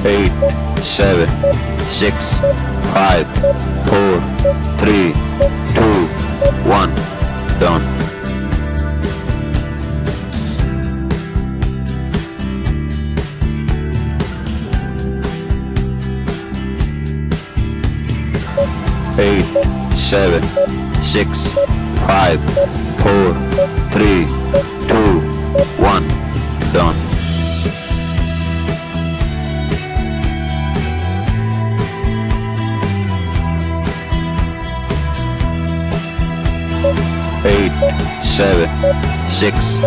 8, 7, 6, 5, 4, 3, 2, 1. Done. 8, 7, 6, 5, 4, 3, 2, 1. Done. 8, 7, 6,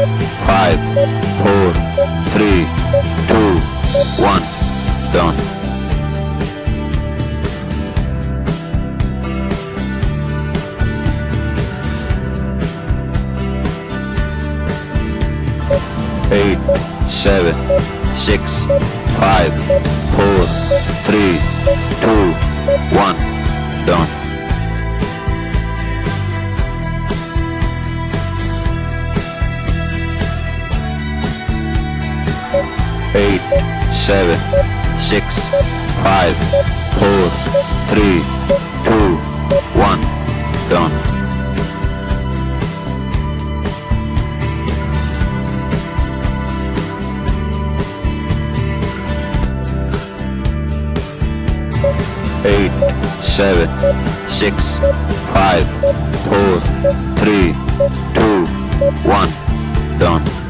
5, 4, 3, 2, 1. Done. 8, 7, 6, 5, 4, 3, 2, 1. Done. 8, 7, 6, 5, 4, 3, 2, 1. Done. 8, 7, 6, 5, 4, 3, 2, 1. Done.